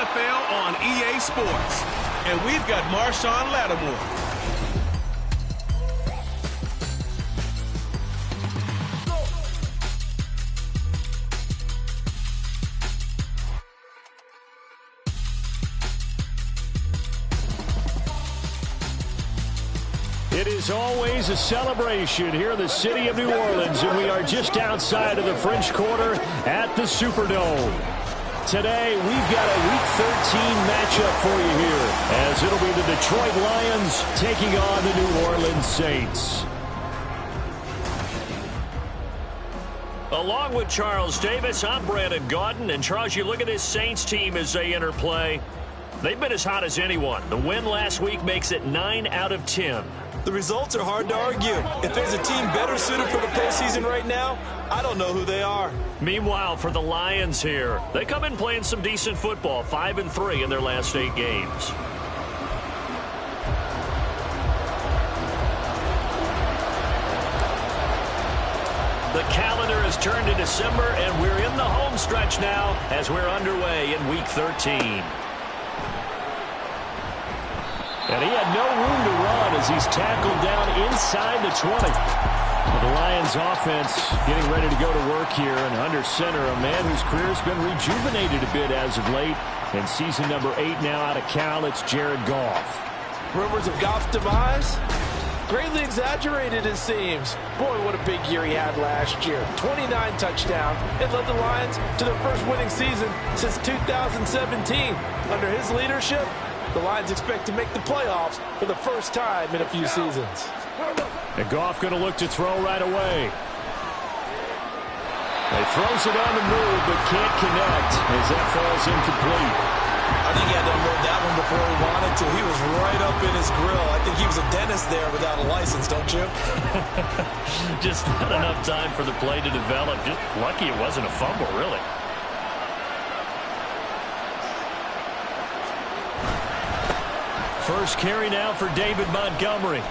NFL on EA Sports. And we've got Marshawn Lattimore. It is always a celebration here in the city of New Orleans, and we are just outside of the French Quarter at the Superdome. Today, we've got a Week 13 matchup for you here, as it'll be the Detroit Lions taking on the New Orleans Saints. Along with Charles Davis, I'm Brandon Gaudin. And Charles, you look at this Saints team as they enter play. They've been as hot as anyone. The win last week makes it 9 out of 10. The results are hard to argue. If there's a team better suited for the postseason right now, I don't know who they are. Meanwhile, for the Lions here, they come in playing some decent football, 5-3 in their last 8 games. The calendar has turned to December, and we're in the home stretch now as we're underway in Week 13. And he had no room to run as he's tackled down inside the 20. The Lions offense getting ready to go to work here, and under center, a man whose career has been rejuvenated a bit as of late. In season number 8 now out of Cal, it's Jared Goff. Rumors of Goff's demise? Greatly exaggerated, it seems. Boy, what a big year he had last year. 29 touchdowns and led the Lions to their first winning season since 2017. Under his leadership, the Lions expect to make the playoffs for the first time in a few seasons. And Goff going to look to throw right away. He throws it on the move, but can't connect as that falls incomplete. I think he had to unload that one before he wanted to. He was right up in his grill. I think he was a dentist there without a license, don't you? Just not enough time for the play to develop. Just lucky it wasn't a fumble, really. First carry now for David Montgomery.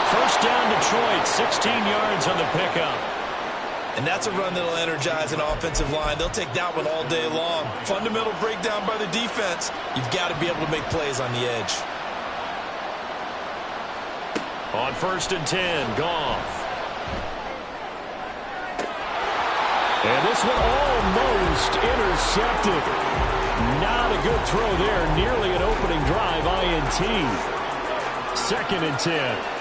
First down Detroit, 16 yards on the pickup. And that's a run that'll energize an offensive line. They'll take that one all day long. Fundamental breakdown by the defense. You've got to be able to make plays on the edge. On 1st and 10, Goff. And this one almost intercepted. Not a good throw there. Nearly an opening drive, INT. 2nd and 10.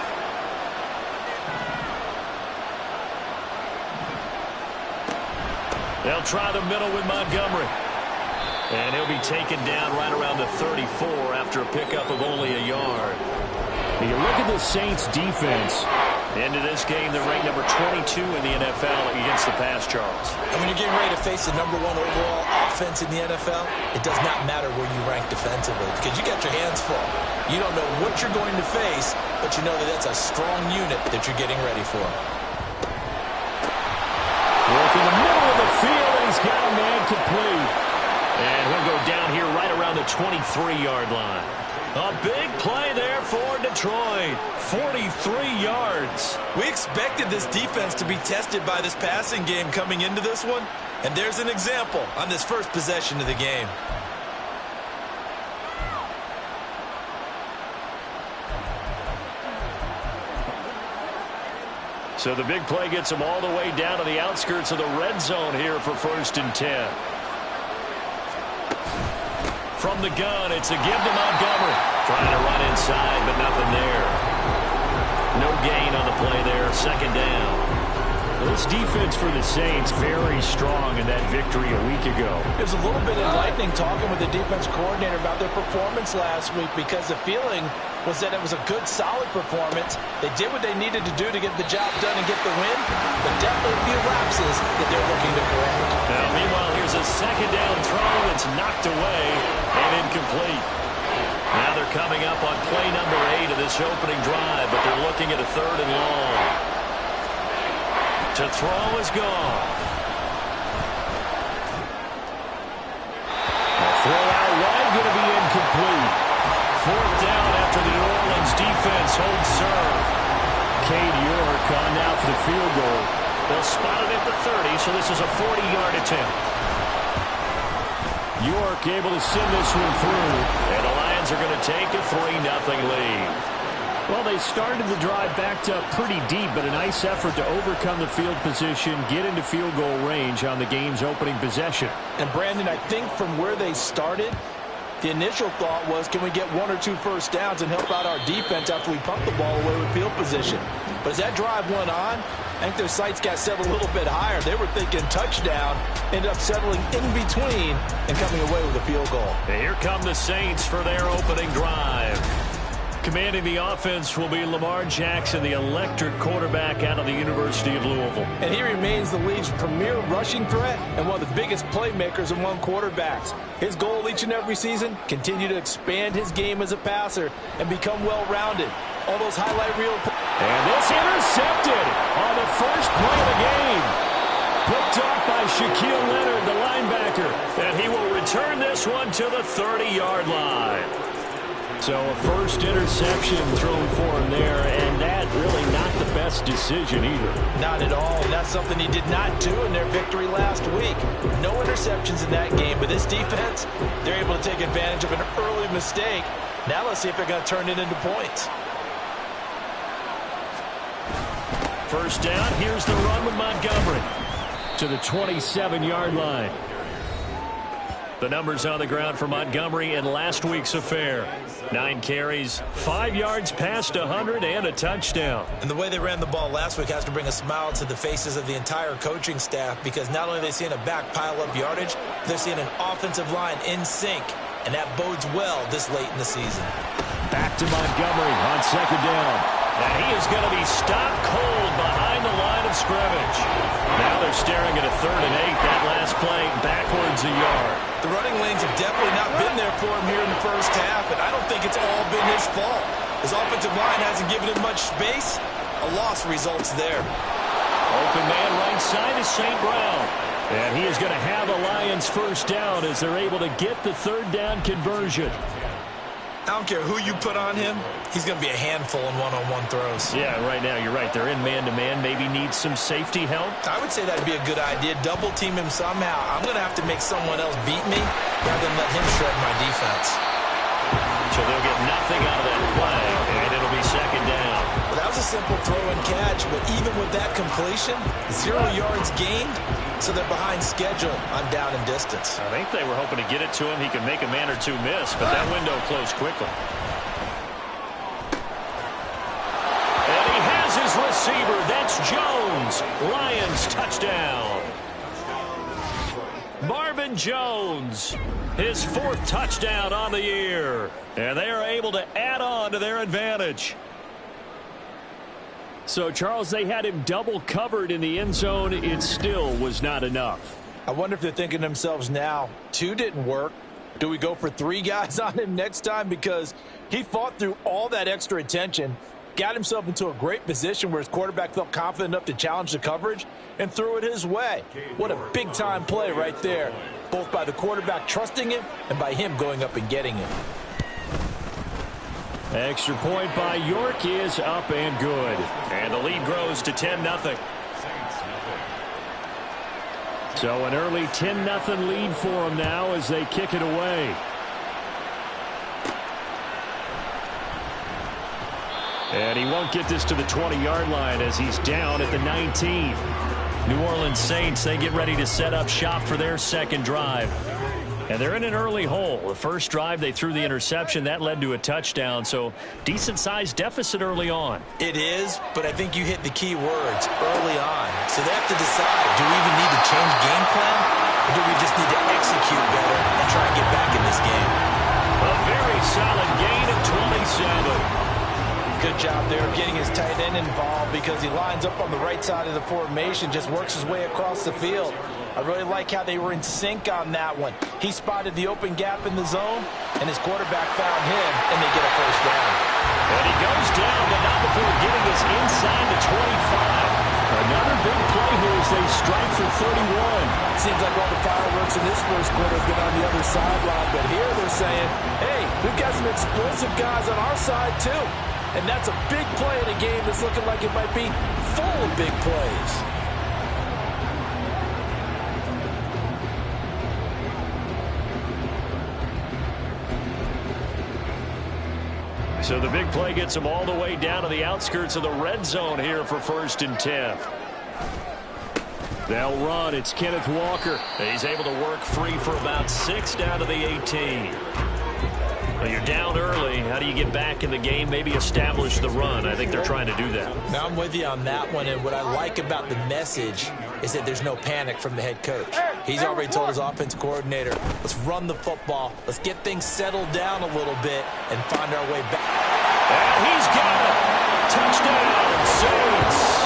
They'll try the middle with Montgomery. And he'll be taken down right around the 34 after a pickup of only a yard. And you look at the Saints defense. Into this game, they're ranked number 22 in the NFL against the pass, Charles. And when you're getting ready to face the number 1 overall offense in the NFL, it does not matter where you rank defensively because you got your hands full. You don't know what you're going to face, but you know that that's a strong unit that you're getting ready for. Work in the middle of the field, and he's got a man complete. And he'll go down here right around the 23-yard line. A big play there for Detroit. 43 yards. We expected this defense to be tested by this passing game coming into this one. And there's an example on this first possession of the game. So the big play gets him all the way down to the outskirts of the red zone here for 1st and 10. From the gun, it's a give to Montgomery. Trying to run inside, but nothing there. No gain on the play there. 2nd down. This defense for the Saints very strong in that victory a week ago. It was a little bit enlightening talking with the defense coordinator about their performance last week because the feeling was that it was a good, solid performance. They did what they needed to do to get the job done and get the win, but definitely a few lapses that they're looking to correct. Now, meanwhile, here's a 2nd down throw that's knocked away and incomplete. Now they're coming up on play number 8 of this opening drive, but they're looking at a 3rd and long. To throw is Goff. Throw out wide, going to be incomplete. 4th down after the New Orleans defense holds serve. Cade York on now for the field goal. They'll spot it at the 30, so this is a 40-yard attempt. York able to send this one through. And the Lions are going to take a 3-0 lead. Well, they started the drive backed up pretty deep, but a nice effort to overcome the field position, get into field goal range on the game's opening possession. And Brandon, I think from where they started, the initial thought was, can we get 1 or 2 first downs and help out our defense after we pump the ball away with field position? But as that drive went on, I think their sights got set a little bit higher. They were thinking touchdown, ended up settling in between and coming away with a field goal. And here come the Saints for their opening drive. Commanding the offense will be Lamar Jackson, the electric quarterback out of the University of Louisville. And he remains the league's premier rushing threat and one of the biggest playmakers among quarterbacks. His goal each and every season, continue to expand his game as a passer and become well-rounded. All those highlight reel. And this intercepted on the first play of the game. Picked off by Shaquille Leonard, the linebacker. And he will return this one to the 30-yard line. So a first interception thrown for him there, and that really not the best decision either. Not at all, and that's something he did not do in their victory last week. No interceptions in that game, but this defense, they're able to take advantage of an early mistake. Now let's see if they're going to turn it into points. First down, here's the run with Montgomery to the 27-yard line. The numbers on the ground for Montgomery in last week's affair. 9 carries, 5 yards past 100, and a touchdown. And the way they ran the ball last week has to bring a smile to the faces of the entire coaching staff, because not only are they seeing a back pile up yardage, they're seeing an offensive line in sync, and that bodes well this late in the season. Back to Montgomery on second down. And he is going to be stopped cold behind the line of scrimmage. Now they're staring at a 3rd and 8. That last play backwards a yard. The running lanes have definitely not been there for him here in the first half, and I don't think it's all been his fault. His offensive line hasn't given him much space. A loss results there. Open man right side is St. Brown. And he is going to have a Lions first down as they're able to get the 3rd down conversion. I don't care who you put on him, he's going to be a handful in one-on-one throws. Yeah, right now, you're right. They're in man-to-man. Maybe needs some safety help. I would say that'd be a good idea. Double team him somehow. I'm going to have to make someone else beat me rather than let him shred my defense. So they'll get nothing out of that play, and it'll be second down. Well, that was a simple throw and catch, but even with that completion, 0 yards gained, so they're behind schedule on down and distance. I think they were hoping to get it to him. He could make a man or two miss, but that window closed quickly. And he has his receiver. That's Jones. Lions touchdown. Marvin Jones, his 4th touchdown on the year. And they are able to add on to their advantage. So, Charles, they had him double covered in the end zone. It still was not enough. I wonder if they're thinking to themselves now, 2 didn't work. Do we go for 3 guys on him next time? Because he fought through all that extra attention, got himself into a great position where his quarterback felt confident enough to challenge the coverage and threw it his way. What a big-time play right there, both by the quarterback trusting him and by him going up and getting him. Extra point by York is up and good. And the lead grows to 10-0. So an early 10-0 lead for them now as they kick it away. And he won't get this to the 20-yard line as he's down at the 19. New Orleans Saints, they get ready to set up shop for their second drive. And they're in an early hole. The first drive, they threw the interception. That led to a touchdown. So decent-sized deficit early on. It is, but I think you hit the key words early on. So they have to decide, do we even need to change game plan? Or do we just need to execute better and try and get back in this game? A very solid gain of 27. Good job there of getting his tight end involved because he lines up on the right side of the formation, just works his way across the field. I really like how they were in sync on that one. He spotted the open gap in the zone, and his quarterback found him, and they get a first down. And he goes down, but not before getting us inside the 25. Another big play here as they strike for 31. Seems like all the fireworks in this first quarter have been on the other sideline, but here they're saying, hey, we've got some explosive guys on our side too. And that's a big play in a game that's looking like it might be full of big plays. So the big play gets them all the way down to the outskirts of the red zone here for 1st and 10. They'll run. It's Kenneth Walker. He's able to work free for about 6 down to the 18. Well, you're down early. How do you get back in the game? Maybe establish the run. I think they're trying to do that. Now I'm with you on that one, and what I like about the message is that there's no panic from the head coach. He's already told his offensive coordinator, let's run the football, let's get things settled down a little bit and find our way back. And he's got it. Touchdown, Saints.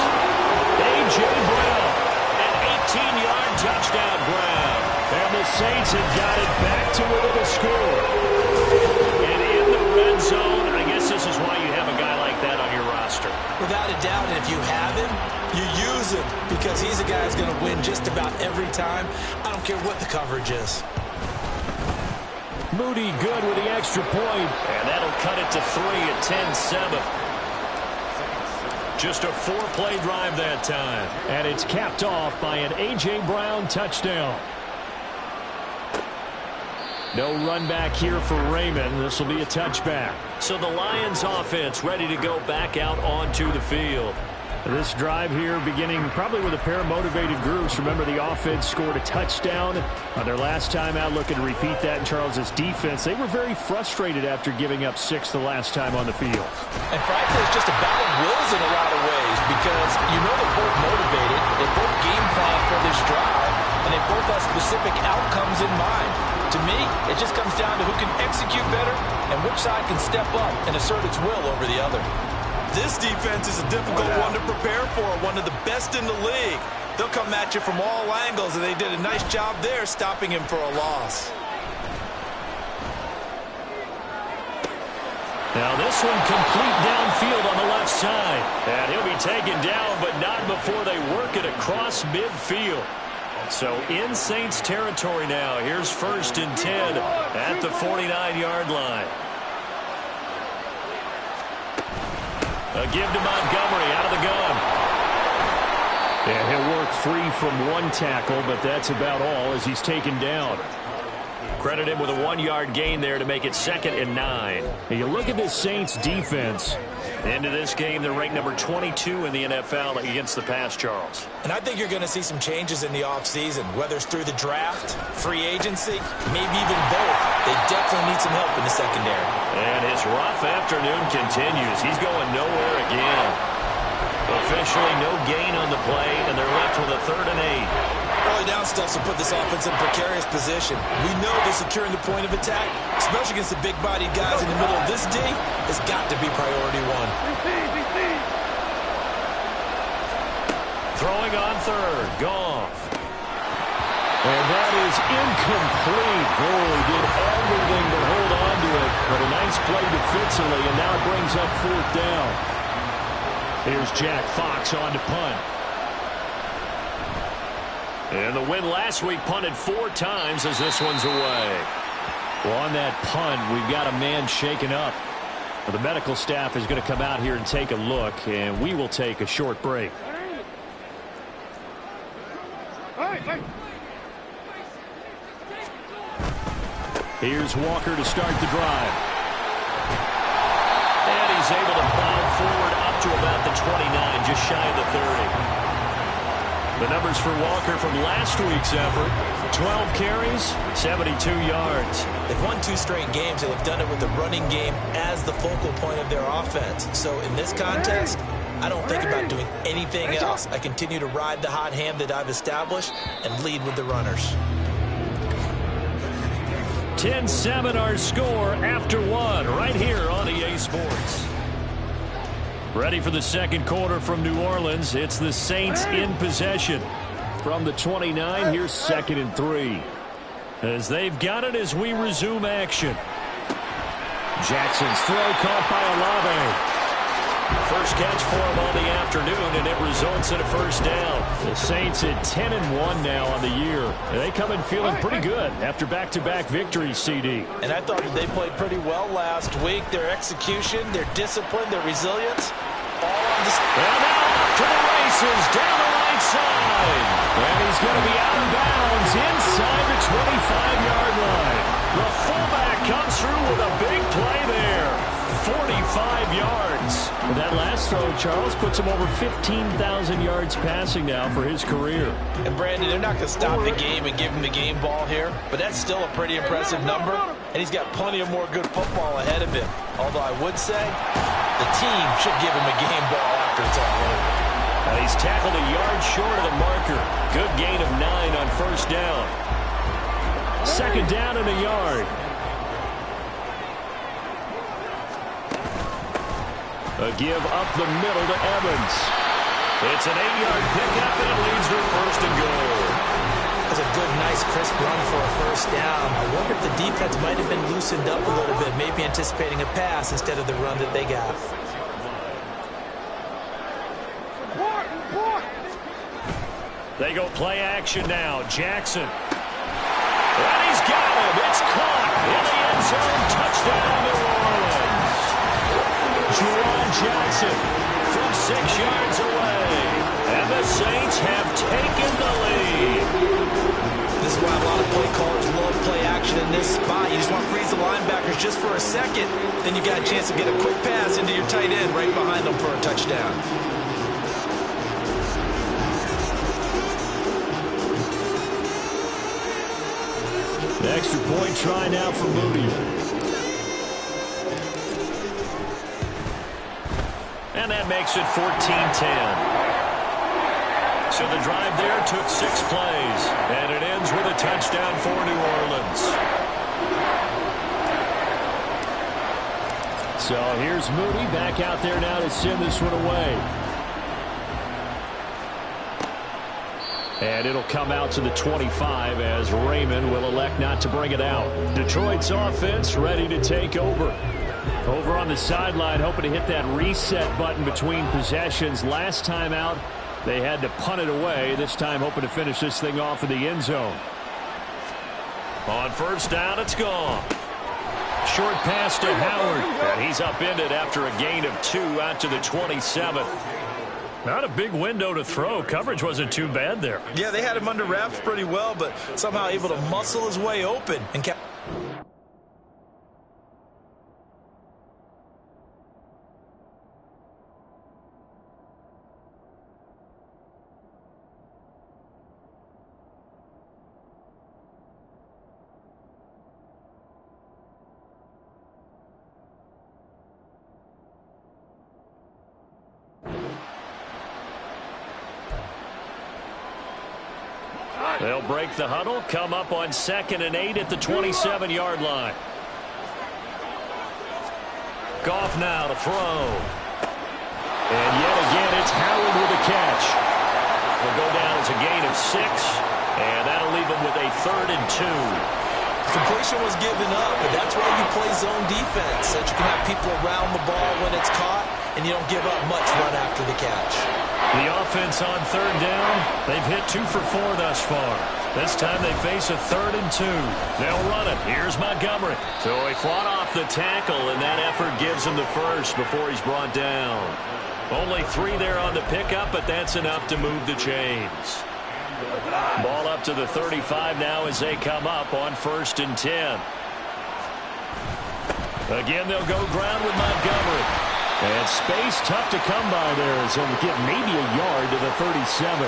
A.J. Brown, an 18-yard touchdown grab. And the Saints have got it back to within a score. And in the red zone, I guess this is why you have a guy like that on your roster. Without a doubt, and if you have him, you use him because he's a guy who's going to win just about every time. I don't care what the coverage is. Moody good with the extra point. And that'll cut it to 3 at 10-7. Just a 4-play drive that time. And it's capped off by an A.J. Brown touchdown. No run back here for Raymond. This will be a touchback. So the Lions offense ready to go back out onto the field. This drive here beginning probably with a pair of motivated groups. Remember, the offense scored a touchdown on their last time out, looking to repeat that in Charles's defense. They were very frustrated after giving up 6 the last time on the field. And frankly, it's just a battle of wills in a lot of ways because you know they're both motivated. They both game plan for this drive, and they both have specific outcomes in mind. To me, it just comes down to who can execute better and which side can step up and assert its will over the other. This defense is a difficult one to prepare for, one of the best in the league. They'll come at you from all angles, and they did a nice job there stopping him for a loss. Now this one complete downfield on the left side. And he'll be taken down, but not before they work it across midfield. So in Saints territory now. Here's 1st and 10 at the 49-yard line. A give to Montgomery out of the gun. Yeah, he'll work free from one tackle, but that's about all as he's taken down. Credit him with a 1-yard gain there to make it 2nd and 9. And you look at this Saints defense. Into this game, they're ranked number 22 in the NFL against the pass, Charles. And I think you're going to see some changes in the offseason, whether it's through the draft, free agency, maybe even both. They definitely need some help in the secondary. And his rough afternoon continues. He's going nowhere again. Officially no gain on the play, and they're left with a 3rd and 8. Early down stuff will put this offense in a precarious position. We know they're securing the point of attack, especially against the big-bodied guys in the middle of this D. It's got to be priority 1. Throwing on 3rd. Goff. And that is incomplete. Oh, he did everything to hold on to it. But a nice play defensively, and now it brings up 4th down. Here's Jack Fox on to punt. And the win last week punted 4 times as this one's away. Well, on that punt, we've got a man shaken up. Well, the medical staff is going to come out here and take a look, and we will take a short break. Here's Walker to start the drive. And he's able to plow forward up to about the 29, just shy of the 30. The numbers for Walker from last week's effort: 12 carries, 72 yards. They've won 2 straight games, and they've done it with the running game as the focal point of their offense. So in this context, I don't think about doing anything else. I continue to ride the hot hand that I've established and lead with the runners. 10-7 our score after 1 right here on EA Sports. Ready for the second quarter from New Orleans. It's the Saints in possession. From the 29, here's 2nd and 3. As they've got it as we resume action. Jackson's throw caught by Olave. First catch for him on the afternoon, and it results in a 1st down. The Saints at 10-1 now on the year. They come in feeling pretty good after back-to-back victories, CD. And I thought that they played pretty well last week. Their execution, their discipline, their resilience, all on display. And now off to the races down the right side. And he's going to be out of bounds inside the 25-yard line. The fullback comes through with a big play there. 44 yards. That last throw, Charles, puts him over 15,000 yards passing now for his career. And Brandon, they're not going to stop the game and give him the game ball here, but that's still a pretty impressive number, and he's got plenty of more good football ahead of him. Although I would say the team should give him a game ball after it's all over. He's tackled a yard short of the marker. Good gain of 9 on first down. Second down and a yard. A give up the middle to Evans. It's an 8-yard pickup, and it leads to first and goal. That's a good, nice, crisp run for a first down. I wonder if the defense might have been loosened up a little bit, maybe anticipating a pass instead of the run that they got. They go play action now. Jackson. And he's got him. It's caught in the end zone. Touchdown, New Orleans. Juwan Johnson from 6 yards away. And the Saints have taken the lead. This is why a lot of play callers love play action in this spot. You just want to freeze the linebackers just for a second. Then you got a chance to get a quick pass into your tight end right behind them for a touchdown. The extra point try now for Moody. And that makes it 14-10. So the drive there took 6 plays. And it ends with a touchdown for New Orleans. So here's Moody back out there now to send this one away. And it'll come out to the 25 as Raymond will elect not to bring it out. Detroit's offense ready to take over. Over on the sideline, hoping to hit that reset button between possessions. Last time out, they had to punt it away. This time, hoping to finish this thing off in the end zone. On first down, it's gone. Short pass to Howard. And he's upended after a gain of 2 out to the 27. Not a big window to throw. Coverage wasn't too bad there. Yeah, they had him under wraps pretty well, but somehow able to muscle his way open and kept. They'll break the huddle, come up on 2nd and 8 at the 27-yard line. Goff now to throw. And yet again, it's Howard with a catch. Will go down as a gain of 6, and that'll leave him with a 3rd and 2. Completion was given up, but that's why you play zone defense, so that you can have people around the ball when it's caught, and you don't give up much run after the catch. The offense on 3rd down, they've hit 2 for 4 thus far. This time they face a 3rd and 2. They'll run it. Here's Montgomery. So he fought off the tackle, and that effort gives him the first before he's brought down. Only 3 there on the pickup, but that's enough to move the chains. Ball up to the 35 now as they come up on 1st and 10. Again, they'll go ground with Montgomery. And space tough to come by there as he'll get maybe a yard to the 37.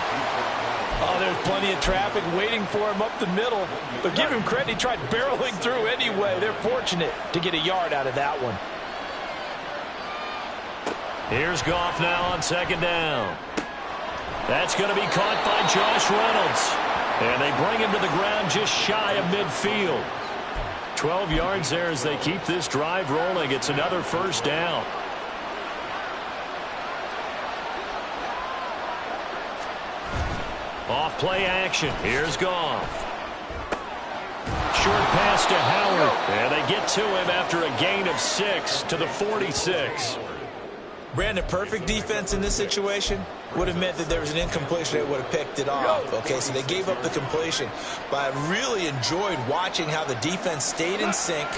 Oh, there's plenty of traffic waiting for him up the middle. But give him credit, he tried barreling through anyway. They're fortunate to get a yard out of that one. Here's Goff now on 2nd down. That's going to be caught by Josh Reynolds. And they bring him to the ground just shy of midfield. 12 yards there as they keep this drive rolling. It's another first down. Off play action. Here's Goff. Short pass to Howard. And they get to him after a gain of 6 to the 46. Brandon, perfect defense in this situation would have meant that there was an incompletion that would have picked it off. Okay, so they gave up the completion. But I really enjoyed watching how the defense stayed in sync,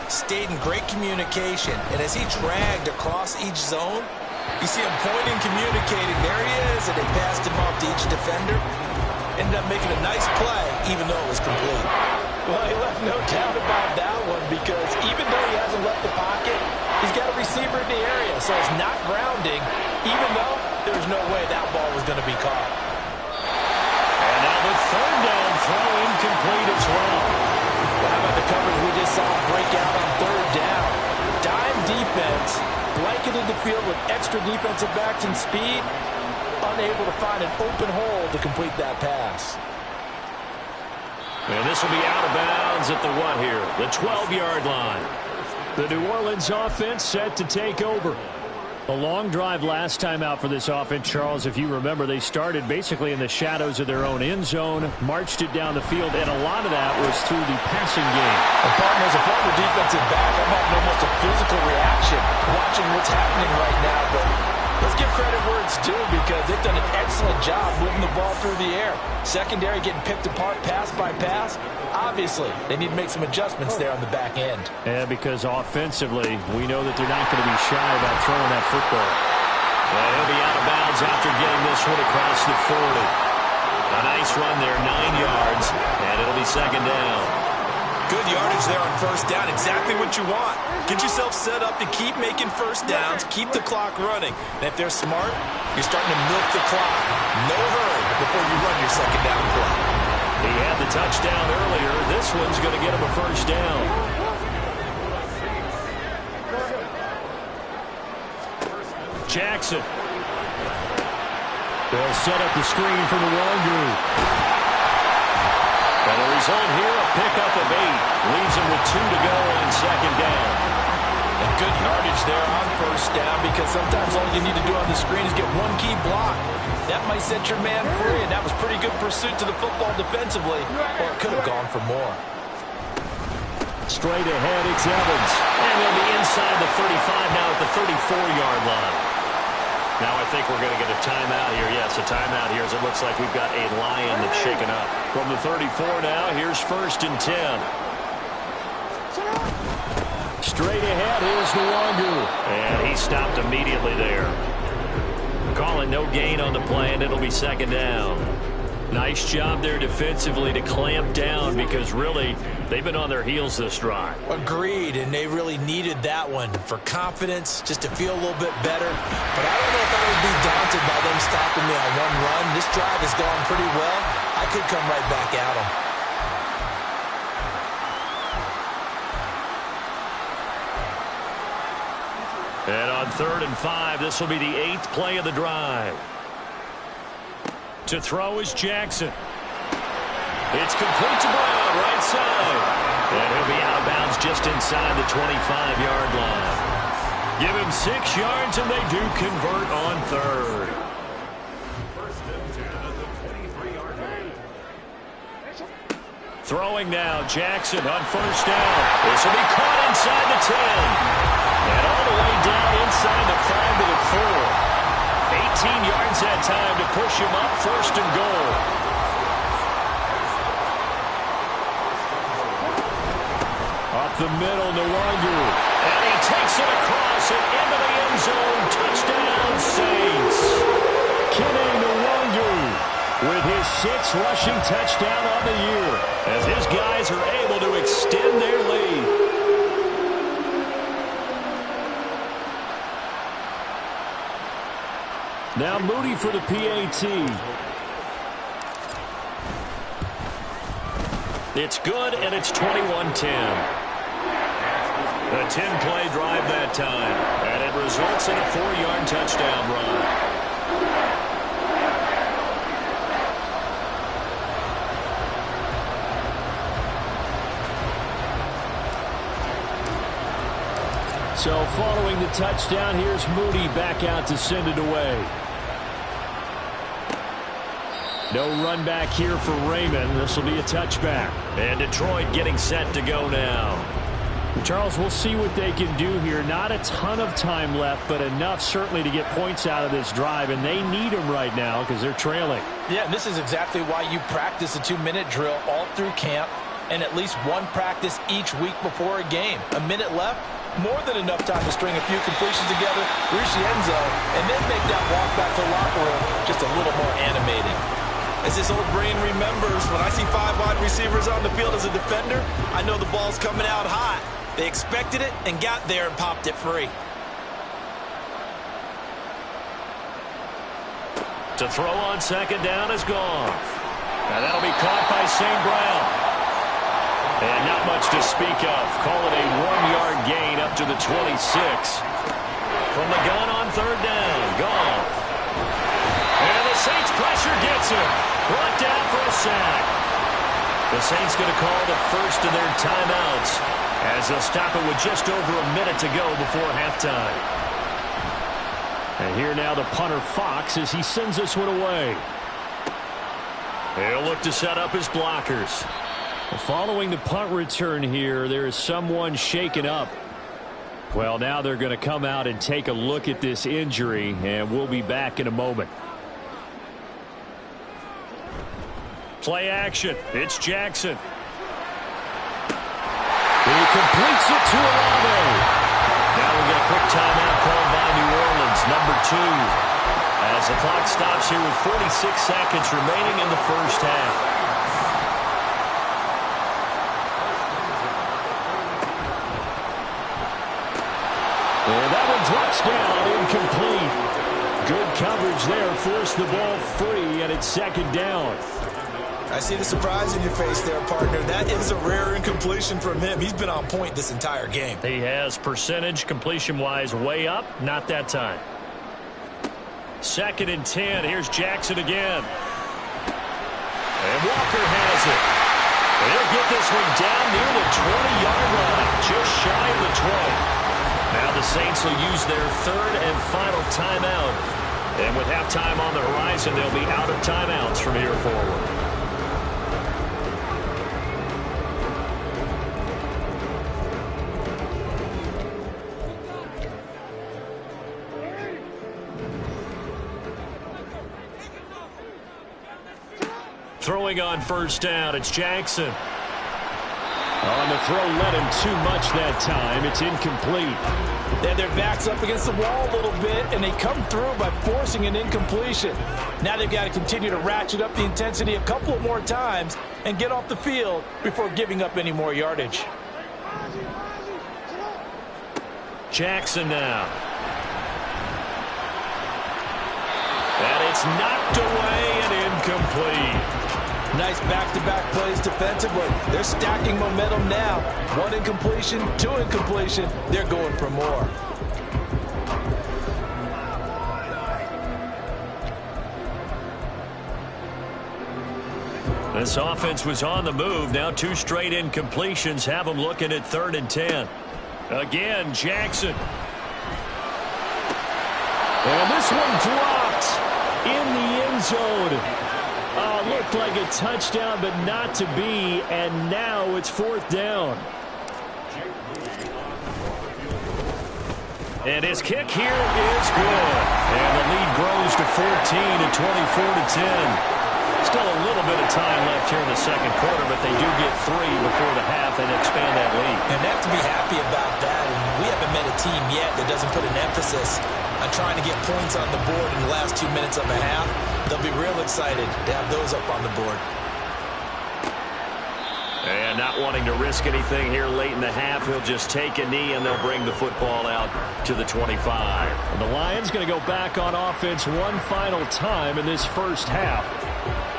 stayed in great communication. And as he dragged across each zone, you see him pointing, communicating. There he is, and they passed him off to each defender. Ended up making a nice play, even though it was complete. Well, he left no doubt about that one because even though he hasn't left the pocket, He's got a receiver in the area, so it's not grounding, even though there's no way that ball was going to be caught. And now the third down throw incomplete as well. How about the coverage we just saw break out on third down? Dime defense, blanketed the field with extra defensive backs and speed, unable to find an open hole to complete that pass. And this will be out of bounds at the what here? The 12-yard line. The New Orleans offense set to take over. A long drive last time out for this offense, Charles. If you remember, they started basically in the shadows of their own end zone, marched it down the field, and a lot of that was through the passing game. As a former defensive back, I'm having almost a physical reaction watching what's happening right now, but let's give credit where it's due because they've done an excellent job moving the ball through the air. Secondary getting picked apart pass by pass. Obviously, they need to make some adjustments there on the back end. Yeah, because offensively, we know that they're not going to be shy about throwing that football. Well, he'll be out of bounds after getting this one across the 40. A nice run there, 9 yards, and it'll be second down. Good yardage there on first down. Exactly what you want. Get yourself set up to keep making first downs, keep the clock running. And if they're smart, you're starting to milk the clock. No hurry before you run your second down play. He had the touchdown earlier. This one's going to get him a first down. Jackson. They'll set up the screen for the Longu. And the result here, a pickup of 8. Leaves him with 2 to go on second down. And good yardage there on first down because sometimes all you need to do on the screen is get one key block. That might set your man free, and that was pretty good pursuit to the football defensively, or it could have gone for more. Straight ahead, it's Evans. And they'll be inside the 35 now at the 34-yard line. Now I think we're going to get a timeout here. Yes, a timeout here as it looks like we've got a lion that's shaken up. From the 34 now, here's first and 10. Straight ahead, here's the Longu. And he stopped immediately there. Calling no gain on the play, and it'll be second down. Nice job there defensively to clamp down because really they've been on their heels this drive. Agreed, and they really needed that one for confidence, just to feel a little bit better. But I don't know if I would be daunted by them stopping me on one run. This drive has gone pretty well. I could come right back at them. And on 3rd and 5, this will be the 8th play of the drive. To throw is Jackson. It's complete to Brown, right side. And he'll be out of bounds just inside the 25-yard line. Give him 6 yards, and they do convert on 3rd. Throwing now, Jackson on first down. This will be caught inside the 10. And all the way down inside the 5 to the 4. 18 yards that time to push him up, first and goal. Up the middle, Nwangu. And he takes it across and into the end zone. Touchdown, Saints. Kene Nwangu with his 6th rushing touchdown on the year, as his guys are able to extend their lead. Now Moody for the PAT. It's good, and it's 21-10. A 10-play drive that time, and it results in a 4-yard touchdown run. So following the touchdown, here's Moody back out to send it away. No run back here for Raymond. This will be a touchback. And Detroit getting set to go now. Charles, we'll see what they can do here. Not a ton of time left, but enough certainly to get points out of this drive, and they need them right now because they're trailing. Yeah, and this is exactly why you practice a 2-minute drill all through camp and at least one practice each week before a game. A minute left, more than enough time to string a few completions together, reach the end zone, and then make that walk back to the locker room just a little more animated. As this old brain remembers, when I see 5 wide receivers on the field as a defender, I know the ball's coming out hot. They expected it and got there and popped it free. To throw on second down is gone. Now that'll be caught by St. Brown. And not much to speak of. Call it a 1-yard gain up to the 26. From the gun on third down. Goff. And the Saints pressure gets him. Brought down for a sack. The Saints going to call the first of their timeouts as they'll stop it with just over a minute to go before halftime. And here now the punter Fox as he sends this one away. He'll look to set up his blockers. Following the punt return here, there is someone shaken up. Well, now they're going to come out and take a look at this injury, and we'll be back in a moment. Play action. It's Jackson. He completes it to Olave. Now we'll get a quick timeout called by New Orleans, number 2. As the clock stops here with 46 seconds remaining in the first half. And that one drops down, incomplete. Good coverage there, forced the ball free, and it's second down. I see the surprise in your face there, partner. That is a rare incompletion from him. He's been on point this entire game. He has percentage completion-wise way up. Not that time. 2nd and 10. Here's Jackson again. And Walker has it. And he'll get this one down near the 20-yard line. Just shy of the 20. Now the Saints will use their 3rd and final timeout. And with halftime on the horizon, they'll be out of timeouts from here forward. Throwing on first down, it's Jackson. On the throw, led him too much that time. It's incomplete. Then their backs up against the wall a little bit, and they come through by forcing an incompletion. Now they've got to continue to ratchet up the intensity a couple of more times and get off the field before giving up any more yardage. Jackson now. And it's knocked away and incomplete. Nice back-to-back plays defensively. They're stacking momentum now. 1 incompletion, 2 incompletion. They're going for more. This offense was on the move. Now 2 straight incompletions have them looking at 3rd and 10. Again, Jackson. And this one dropped in the end zone. Looked like a touchdown, but not to be, and now it's 4th down. And his kick here is good. And the lead grows to 14 at 24-10. Still a little bit of time left here in the second quarter, but they do get 3 before the half and expand that lead. And they have to be happy about that. And we haven't met a team yet that doesn't put an emphasis on trying to get points on the board in the last 2 minutes of a half. They'll be real excited to have those up on the board. And not wanting to risk anything here late in the half, he'll just take a knee and they'll bring the football out to the 25. And the Lions going to go back on offense one final time in this first half.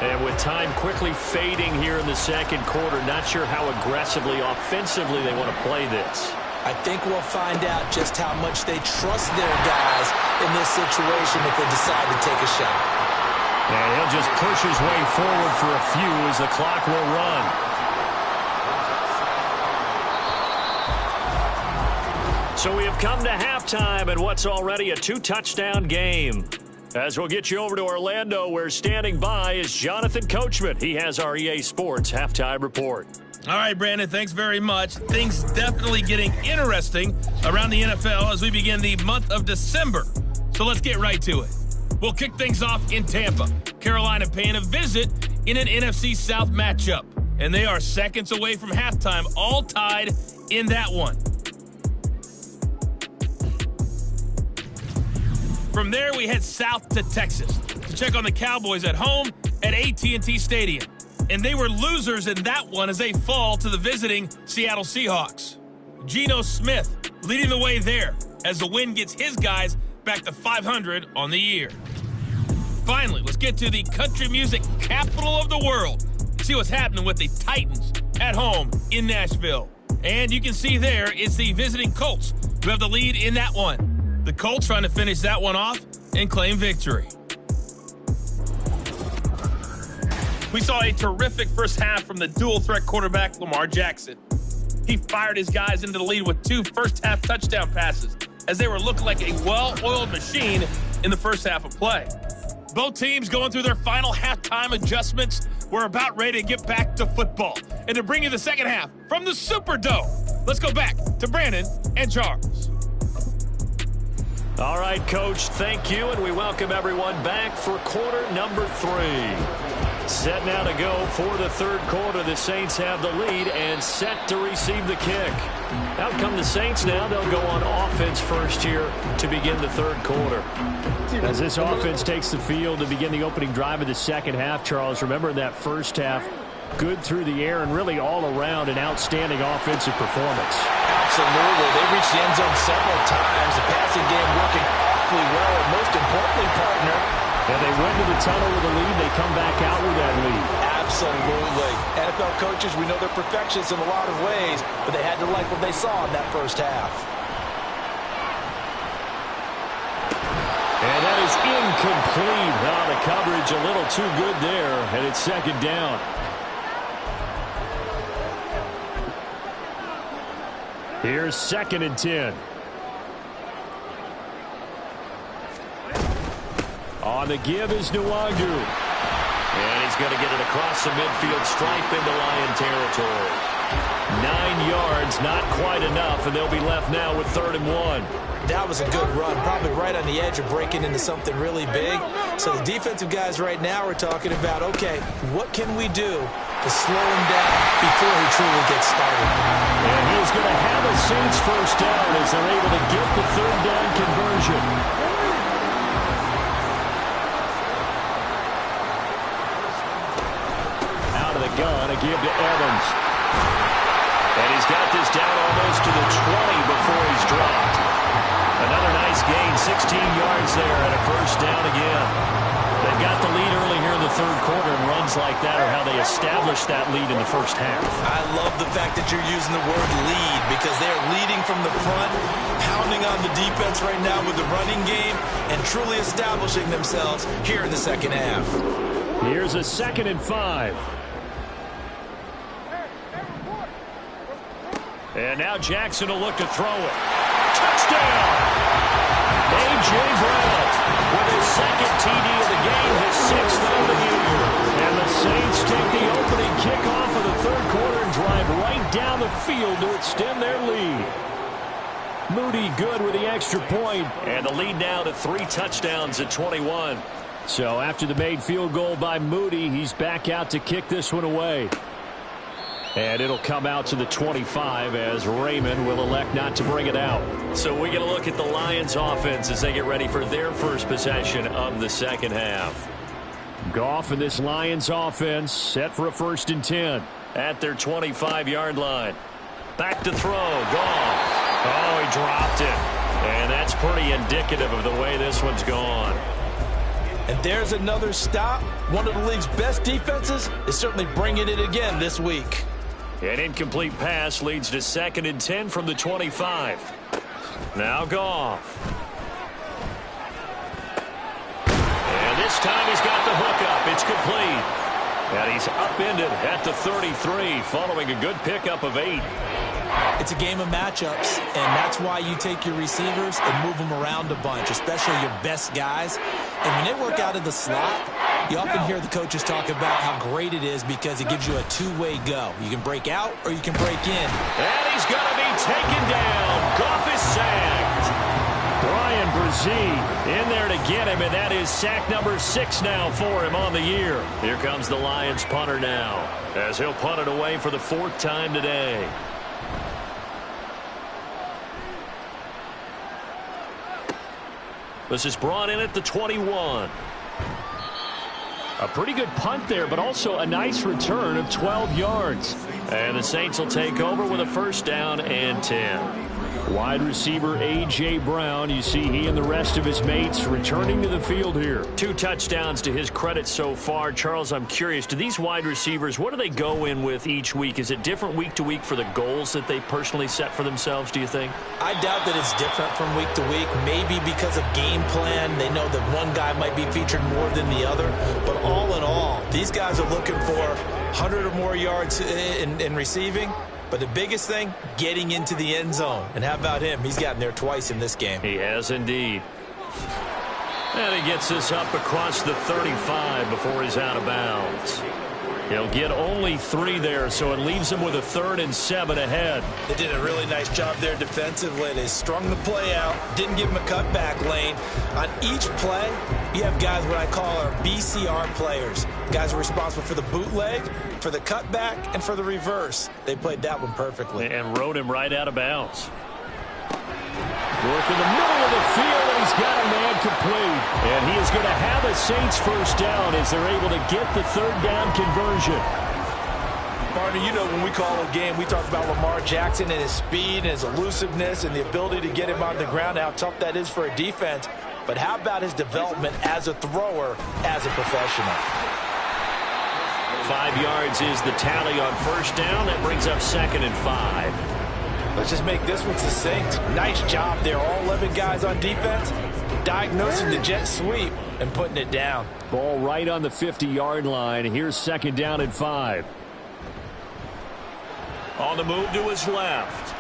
And with time quickly fading here in the second quarter, not sure how aggressively, offensively they want to play this. I think we'll find out just how much they trust their guys in this situation if they decide to take a shot. And he'll just push his way forward for a few as the clock will run. So we have come to halftime in what's already a 2-touchdown game. As we'll get you over to Orlando, where standing by is Jonathan Coachman. He has our EA Sports halftime report. All right, Brandon, thanks very much. Things definitely getting interesting around the NFL as we begin the month of December. So let's get right to it. We'll kick things off in Tampa. Carolina paying a visit in an NFC South matchup. And they are seconds away from halftime, all tied in that one. From there, we head south to Texas to check on the Cowboys at home at AT&T Stadium. And they were losers in that one as they fall to the visiting Seattle Seahawks. Geno Smith leading the way there as the win gets his guys back to 500 on the year. Finally, let's get to the country music capital of the world. See what's happening with the Titans at home in Nashville. And you can see there it's the visiting Colts who have the lead in that one. The Colts trying to finish that one off and claim victory. We saw a terrific first half from the dual-threat quarterback, Lamar Jackson. He fired his guys into the lead with 2 first-half touchdown passes as they were looking like a well-oiled machine in the first half of play. Both teams going through their final halftime adjustments. We're about ready to get back to football. And to bring you the second half from the Superdome, let's go back to Brandon and Charles. All right, Coach, thank you, and we welcome everyone back for quarter number 3. Set now to go for the third quarter. The Saints have the lead and set to receive the kick. Out come the Saints now. They'll go on offense first here to begin the third quarter. As this offense takes the field to begin the opening drive of the second half, Charles, remember that first half, good through the air and really all around an outstanding offensive performance. Absolutely. They reached the end zone several times. The passing game working awfully well, and most importantly, partner, and they went to the tunnel with a lead. They come back out with that lead. Absolutely. NFL coaches, we know they're perfectionists in a lot of ways, but they had to like what they saw in that first half. And that is incomplete. Oh, the coverage a little too good there, and it's second down. Here's 2nd and 10. On the give is Nwangu. And he's going to get it across the midfield stripe into Lion territory. 9 yards, not quite enough, and they'll be left now with 3rd and 1. That was a good run, probably right on the edge of breaking into something really big. So the defensive guys right now are talking about, okay, what can we do to slow him down before he truly gets started? And he's going to have a Saints first down as they're able to get the 3rd down conversion. Out of the gun, a give to Evans. And he's got this down almost to the 20 before he's dropped. Another nice gain, 16 yards there, and a first down again. They've got the lead early here in the third quarter, and runs like that are how they establish that lead in the first half. I love the fact that you're using the word lead because they're leading from the front, pounding on the defense right now with the running game, and truly establishing themselves here in the second half. Here's a 2nd and 5. And now Jackson will look to throw it. Touchdown! A.J. Brown with his 2nd TD of the game, his 6th of the year. And the Saints take the opening kickoff of the third quarter and drive right down the field to extend their lead. Moody good with the extra point. And the lead now to 3 touchdowns at 21. So after the made field goal by Moody, he's back out to kick this one away. And it'll come out to the 25 as Raymond will elect not to bring it out. So we get a look at the Lions offense as they get ready for their first possession of the second half. Goff and this Lions offense set for a 1st and 10. At their 25-yard line. Back to throw. Goff. Oh, he dropped it. And that's pretty indicative of the way this one's gone. And there's another stop. One of the league's best defenses is certainly bringing it again this week. An incomplete pass leads to 2nd and 10 from the 25. Now Goff. And this time he's got the hookup. It's complete. And he's upended at the 33 following a good pickup of 8. It's a game of matchups, and that's why you take your receivers and move them around a bunch, especially your best guys. And when they work out of the slot, you often hear the coaches talk about how great it is because it gives you a two-way go. You can break out or you can break in. And he's going to be taken down. Goff is sacked. Brian Brzee in there to get him, and that is sack number 6 now for him on the year. Here comes the Lions punter now as he'll punt it away for the 4th time today. This is brought in at the 21. A pretty good punt there, but also a nice return of 12 yards. And the Saints will take over with a first down and 10. Wide receiver A.J. Brown, you see he and the rest of his mates returning to the field here. 2 touchdowns to his credit so far. Charles, I'm curious, do these wide receivers, what do they go in with each week? Is it different week to week for the goals that they personally set for themselves, do you think? I doubt that it's different from week to week. Maybe because of game plan, they know that one guy might be featured more than the other. But all in all, these guys are looking for 100 or more yards in receiving. But the biggest thing, getting into the end zone. And how about him? He's gotten there twice in this game. He has indeed. And he gets this up across the 35 before he's out of bounds. He'll get only 3 there, so it leaves him with a 3rd and 7 ahead. They did a really nice job there defensively. They strung the play out, didn't give him a cutback lane. On each play, you have guys what I call our BCR players. Guys are responsible for the bootleg, for the cutback, and for the reverse. They played that one perfectly. And rode him right out of bounds. Work in the middle of the field, and he's got a man complete. And he is going to have a Saints first down as they're able to get the 3rd down conversion. Barney, you know when we call a game, we talk about Lamar Jackson and his speed and his elusiveness and the ability to get him on the ground, how tough that is for a defense. But how about his development as a thrower, as a professional? 5 yards is the tally on first down. That brings up 2nd and 5. Let's just make this one succinct. Nice job there. All 11 guys on defense diagnosing the jet sweep and putting it down. Ball right on the 50-yard line. Here's 2nd down and 5. On the move to his left.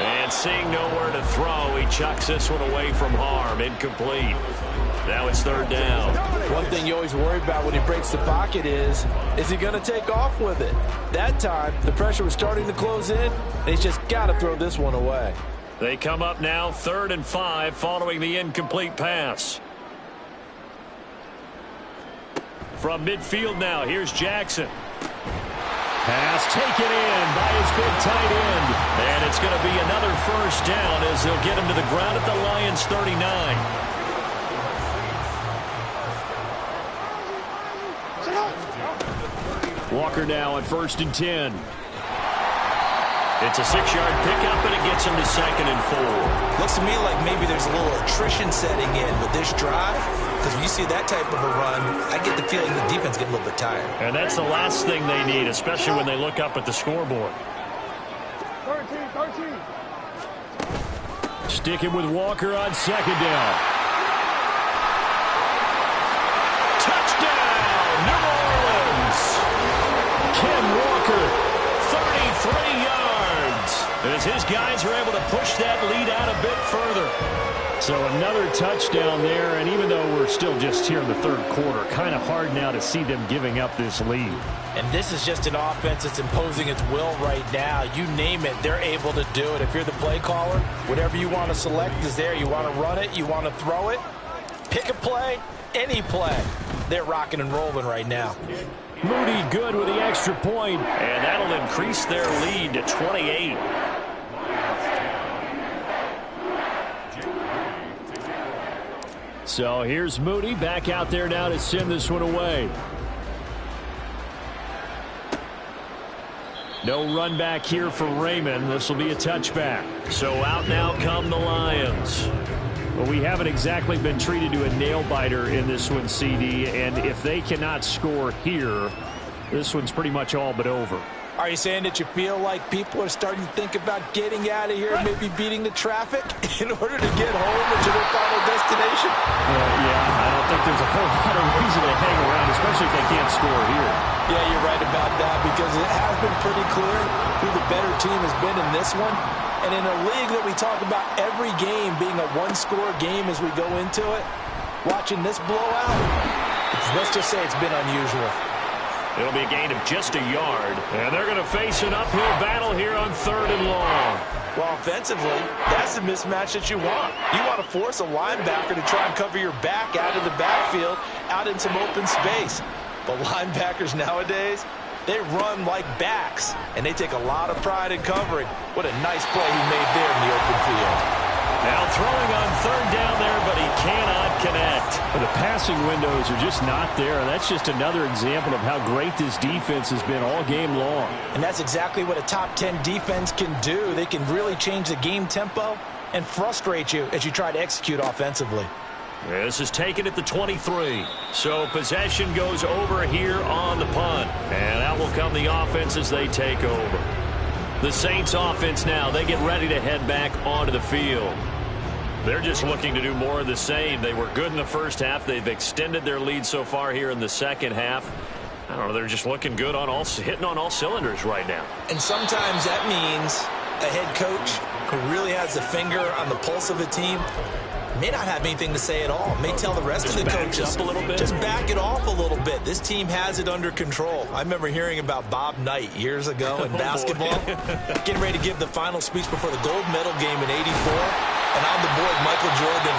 And seeing nowhere to throw, he chucks this one away from harm. Incomplete. Now it's 3rd down. One thing you always worry about when he breaks the pocket is he going to take off with it? That time, the pressure was starting to close in, and he's just got to throw this one away. They come up now 3rd and 5 following the incomplete pass. From midfield now, here's Jackson. Pass taken in by his big tight end. And it's going to be another first down as they'll get him to the ground at the Lions' 39. Walker now on 1st and 10. It's a 6-yard pickup, and it gets him to 2nd and 4. Looks to me like maybe there's a little attrition setting in with this drive. Because when you see that type of a run, I get the feeling the defense getting a little bit tired. And that's the last thing they need, especially when they look up at the scoreboard. 13. Sticking with Walker on 2nd down. Touchdown, New Orleans! Ken Walker, 33 yards. As his guys are able to push that lead out a bit further. So another touchdown there, and even though we're still just here in the 3rd quarter, kind of hard now to see them giving up this lead. And this is just an offense that's imposing its will right now. You name it, they're able to do it. If you're the play caller, whatever you want to select is there. You want to run it, you want to throw it, pick a play, any play. They're rocking and rolling right now. Moody good with the extra point. And that'll increase their lead to 28. So here's Moody back out there now to send this one away. No run back here for Raymond. This will be a touchback. So out now come the Lions. Well, we haven't exactly been treated to a nail-biter in this one, CD, and if they cannot score here, this one's pretty much all but over. Are you saying that you feel like people are starting to think about getting out of here and maybe beating the traffic in order to get home to their final destination? Yeah, I don't think there's a whole lot of reason to hang around, especially if they can't score here. Yeah, you're right about that because it has been pretty clear who the better team has been in this one. And in a league that we talk about every game being a one-score game as we go into it, watching this blowout, let's just say it's been unusual. It'll be a gain of just a yard. And they're going to face an uphill battle here on 3rd and long. Well, offensively, that's the mismatch that you want. You want to force a linebacker to try and cover your back out of the backfield, out in some open space. But linebackers nowadays, they run like backs, and they take a lot of pride in covering. What a nice play he made there in the open field. Now throwing on 3rd down there, but he cannot connect. But the passing windows are just not there, and that's just another example of how great this defense has been all game long. And that's exactly what a top 10 defense can do. They can really change the game tempo and frustrate you as you try to execute offensively. This is taken at the 23. So possession goes over here on the punt. And out will come the offense as they take over. The Saints offense now, they get ready to head back onto the field. They're just looking to do more of the same. They were good in the first half. They've extended their lead so far here in the second half. I don't know, they're just looking good on hitting on all cylinders right now. And sometimes that means a head coach who really has the finger on the pulse of a team may not have anything to say at all. May tell the rest of the coaches, up a little bit. Just back it off a little bit. This team has it under control. I remember hearing about Bob Knight years ago in basketball, getting ready to give the final speech before the gold medal game in '84. And on the board, Michael Jordan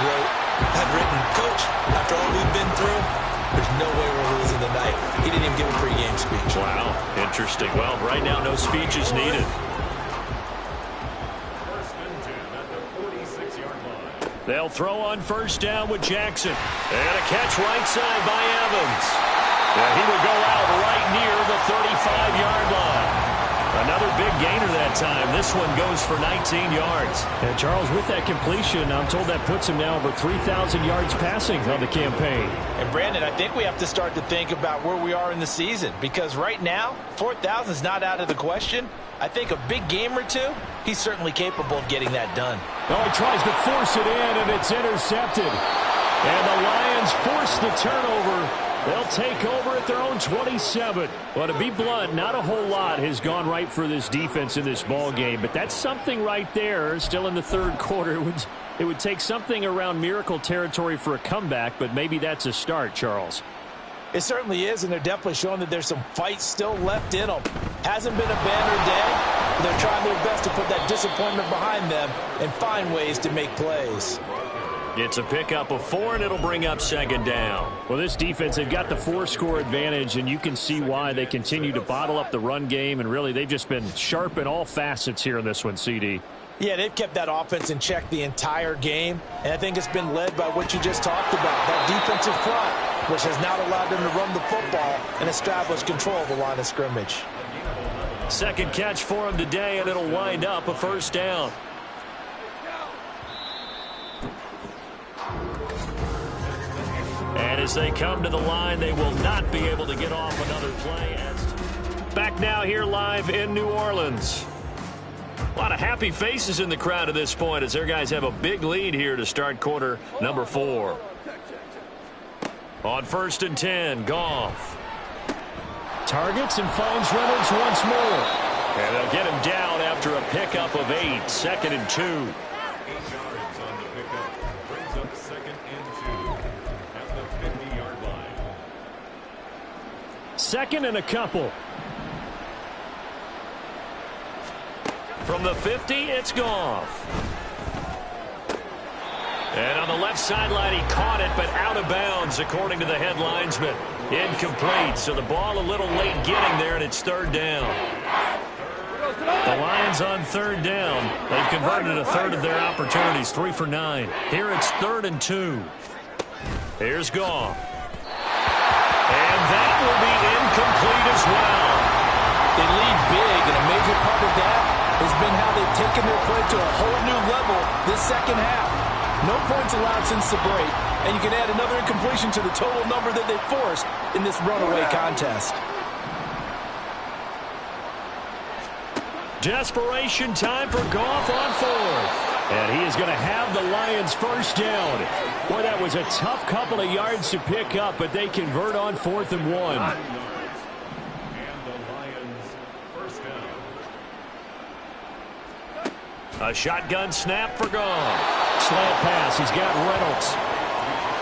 had written, "Coach, after all we've been through, there's no way we're losing tonight." He didn't even give a pregame speech. Wow, interesting. Well, right now, no speech is needed. They'll throw on first down with Jackson. And a catch right side by Evans. And he will go out right near the 35-yard line. Another big gainer that time. This one goes for 19 yards. And Charles, with that completion, I'm told that puts him now over 3,000 yards passing on the campaign. And Brandon, I think we have to start to think about where we are in the season, because right now, 4,000 is not out of the question. I think a big game or two, he's certainly capable of getting that done. Oh, he tries to force it in, and it's intercepted. And the Lions force the turnover. They'll take over at their own 27. Well, to be blunt, not a whole lot has gone right for this defense in this ball game, but that's something right there. Still in the third quarter. It would take something around miracle territory for a comeback, but maybe that's a start, Charles. It certainly is, and they're definitely showing that there's some fight still left in them. Hasn't been a banner day, but they're trying their best to put that disappointment behind them and find ways to make plays. It's a pickup of 4, and it'll bring up second down. Well, this defense, they've got the 4-score advantage, and you can see why they continue to bottle up the run game, and really they've just been sharp in all facets here in this one, CD. Yeah, they've kept that offense in check the entire game, and I think it's been led by what you just talked about, that defensive front, which has not allowed them to run the football and establish control of the line of scrimmage. Second catch for him today, and it'll wind up a first down. And as they come to the line, they will not be able to get off another play. Back now here live in New Orleans. A lot of happy faces in the crowd at this point as their guys have a big lead here to start quarter number 4. On 1st and 10, Goff. Targets and finds Reynolds once more. And they'll get him down after a pickup of 8. 2nd and 2. 2nd and a couple. From the 50, it's Goff. And on the left sideline, he caught it, but out of bounds, according to the head linesman. Incomplete, so the ball a little late getting there, and it's 3rd down. The Lions on 3rd down. They've converted a third of their opportunities, 3 for 9. Here it's 3rd and 2. Here's Goff. And that will be incomplete as well. They lead big, and a major part of that has been how they've taken their play to a whole new level this second half. No points allowed since the break, and you can add another incompletion to the total number that they forced in this runaway contest. Desperation time for Goff on 4th. And he is going to have the Lions first down. Boy, that was a tough couple of yards to pick up, but they convert on 4th and 1. A shotgun snap for Goff. Slant pass. He's got Reynolds.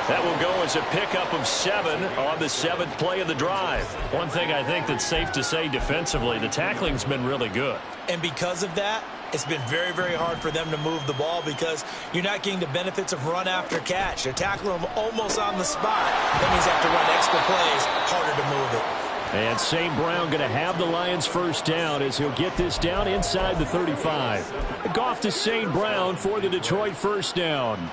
That will go as a pickup of 7 on the 7th play of the drive. One thing I think that's safe to say defensively, the tackling's been really good. And because of that, it's been very, very hard for them to move the ball because you're not getting the benefits of run after catch. They're tackling them almost on the spot. That means they have to run extra plays, harder to move it. And St. Brown going to have the Lions first down as he'll get this down inside the 35. Goff to St. Brown for the Detroit first down.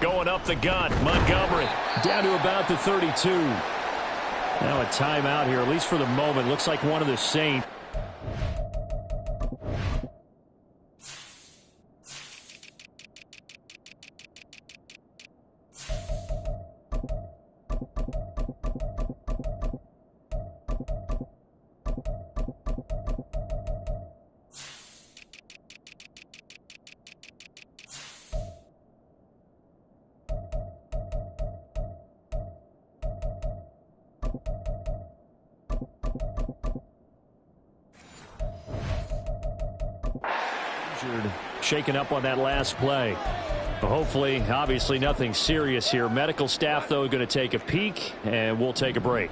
Going up the gut, Montgomery. Down to about the 32. Now a timeout here, at least for the moment. Looks like one of the Saints. Shaken up on that last play. But hopefully, obviously, nothing serious here. Medical staff, though, going to take a peek, and we'll take a break.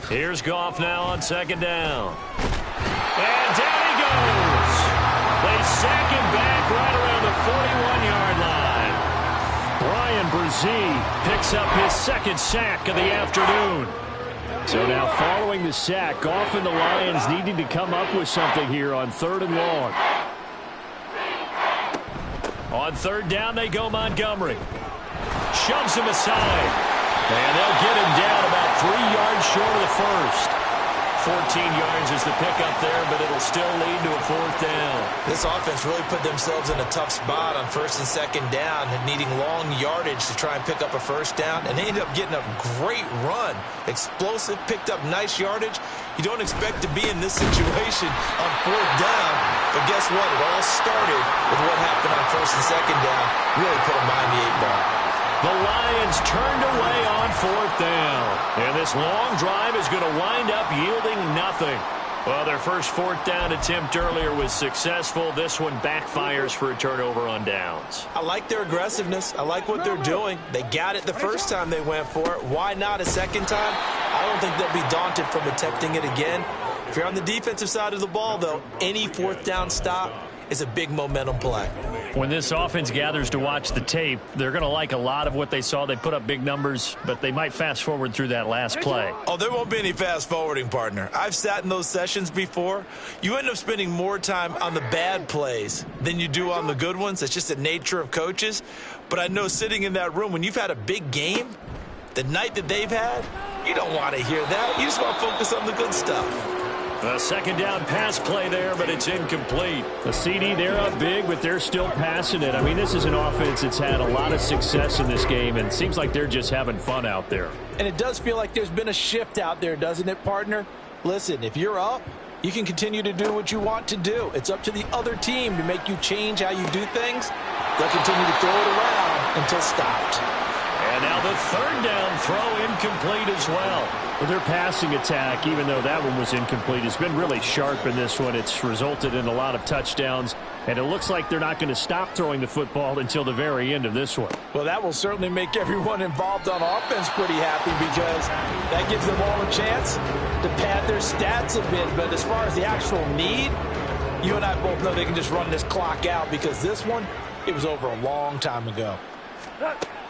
Here's Goff now on second down. And down he goes. They sack him back right around the 41-yard line. Brian Brzee picks up his second sack of the afternoon. So now following the sack, Goff and the Lions needing to come up with something here on 3rd and long. On 3rd down they go Montgomery. Shoves him aside. And they'll get him down about 3 yards short of the first. 14 yards is the pickup there, but it'll still lead to a 4th down. This offense really put themselves in a tough spot on 1st and 2nd down and needing long yardage to try and pick up a 1st down, and they ended up getting a great run. Explosive, picked up nice yardage. You don't expect to be in this situation on 4th down, but guess what? It all started with what happened on 1st and 2nd down. Really put them behind the 8-ball. The Lions turned away on 4th down. And this long drive is going to wind up yielding nothing. Well, their first 4th down attempt earlier was successful. This one backfires for a turnover on downs. I like their aggressiveness. I like what they're doing. They got it the first time they went for it. Why not a second time? I don't think they'll be daunted from attempting it again. If you're on the defensive side of the ball, though, any 4th down stop is a big momentum play. When this offense gathers to watch the tape, they're going to like a lot of what they saw. They put up big numbers, but they might fast forward through that last play. Oh, there won't be any fast forwarding, partner. I've sat in those sessions before. You end up spending more time on the bad plays than you do on the good ones. It's just the nature of coaches. But I know sitting in that room, when you've had a big game, the night that they've had, you don't want to hear that. You just want to focus on the good stuff. A 2nd down pass play there, but it's incomplete. The CD, they're up big, but they're still passing it. I mean, this is an offense that's had a lot of success in this game, and it seems like they're just having fun out there. And it does feel like there's been a shift out there, doesn't it, partner? Listen, if you're up, you can continue to do what you want to do. It's up to the other team to make you change how you do things. They'll continue to throw it around until stopped. And now the 3rd down throw incomplete as well. Well, their passing attack, even though that one was incomplete, has been really sharp in this one. It's resulted in a lot of touchdowns, and it looks like they're not going to stop throwing the football until the very end of this one. Well, that will certainly make everyone involved on offense pretty happy because that gives them all a chance to pad their stats a bit. But as far as the actual need, you and I both know they can just run this clock out because this one, it was over a long time ago.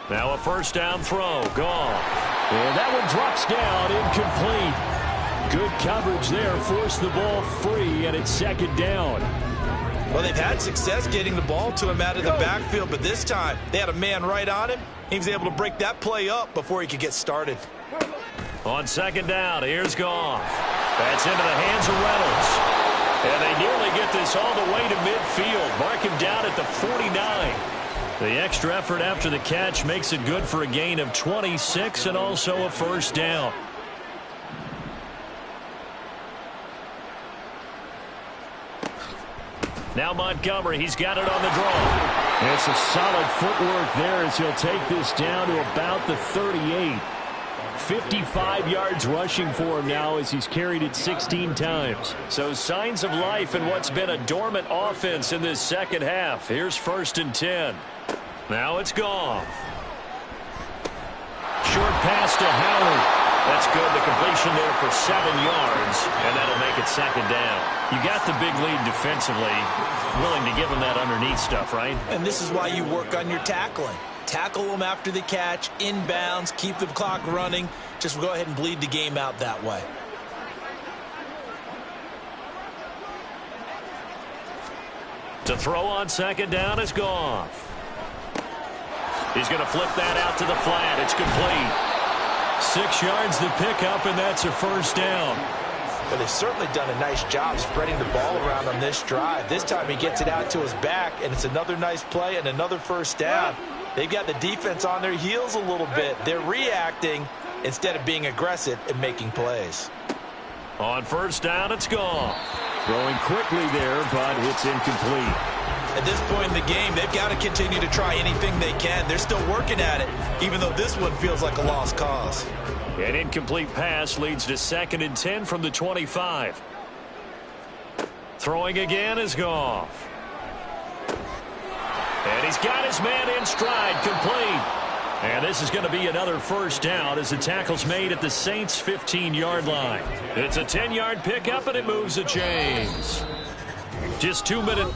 Now a 1st down throw. Gone. And that one drops down, incomplete. Good coverage there, forced the ball free, and it's 2nd down. Well, they've had success getting the ball to him out of the backfield, but this time they had a man right on him. He was able to break that play up before he could get started. On 2nd down, here's Goff. That's into the hands of Reynolds. And they nearly get this all the way to midfield. Mark him down at the 49. The extra effort after the catch makes it good for a gain of 26 and also a 1st down. Now Montgomery, he's got it on the draw. It's a solid footwork there as he'll take this down to about the 38. 55 yards rushing for him now as he's carried it 16 times. So signs of life in what's been a dormant offense in this 2nd half. Here's 1st and 10. Now it's Goff. Short pass to Howard. That's good. The completion there for 7 yards, and that'll make it 2nd down. You got the big lead defensively. Willing to give them that underneath stuff, right? And this is why you work on your tackling. Tackle them after the catch, inbounds, keep the clock running. Just go ahead and bleed the game out that way. To throw on second down is Goff. He's going to flip that out to the flat. It's complete. 6 yards to pick up, and that's a first down. But they've certainly done a nice job spreading the ball around on this drive. This time he gets it out to his back, and it's another nice play and another first down. They've got the defense on their heels a little bit. They're reacting instead of being aggressive and making plays. On first down, it's Goff. Throwing quickly there, but it's incomplete. At this point in the game, they've got to continue to try anything they can. They're still working at it, even though this one feels like a lost cause. An incomplete pass leads to 2nd and 10 from the 25. Throwing again is Goff. And he's got his man in stride, complete. And this is going to be another first down as the tackle's made at the Saints' 15-yard line. It's a 10-yard pickup, and it moves the chains. Just 2 minutes.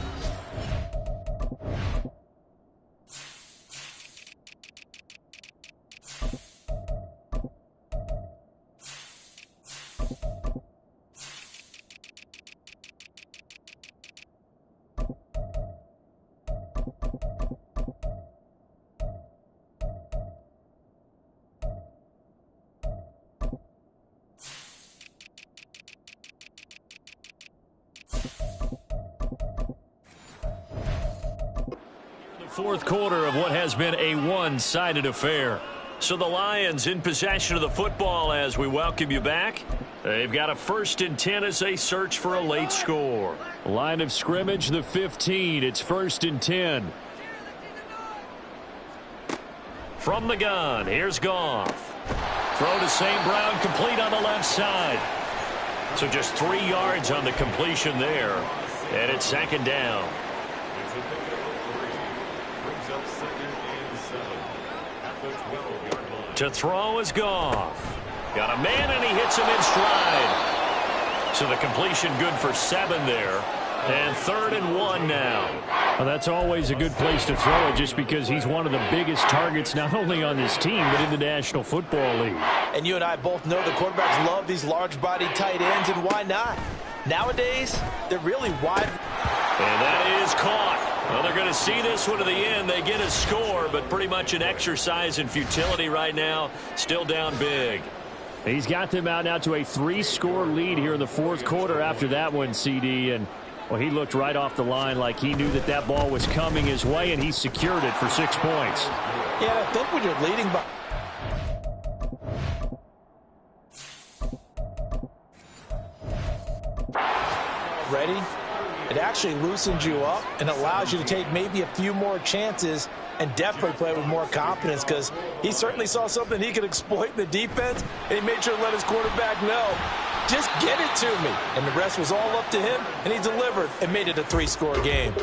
Fourth quarter of what has been a one-sided affair. So the Lions in possession of the football as we welcome you back. They've got a 1st and 10 as they search for a late score. Line of scrimmage, the 15. It's 1st and 10. From the gun, here's Goff. Throw to St. Brown, complete on the left side. So just 3 yards on the completion there. And it's 2nd down. To throw is Goff. Got a man, and he hits him in stride. So the completion good for 7 there. And 3rd and 1 now. Well, that's always a good place to throw it just because he's one of the biggest targets not only on this team but in the National Football League. And you and I both know the quarterbacks love these large-body tight ends, and why not? Nowadays, they're really wide. And that is caught. Well, they're going to see this one to the end. They get a score, but pretty much an exercise in futility right now. Still down big. He's got them out now to a 3-score lead here in the 4th quarter after that one, CD. And, well, he looked right off the line like he knew that that ball was coming his way, and he secured it for 6 points. Yeah, I think when you're leading by... Ready? It actually loosens you up and allows you to take maybe a few more chances and definitely play with more confidence because he certainly saw something he could exploit in the defense, and he made sure to let his quarterback know, just get it to me. And the rest was all up to him, and he delivered and made it a 3-score game.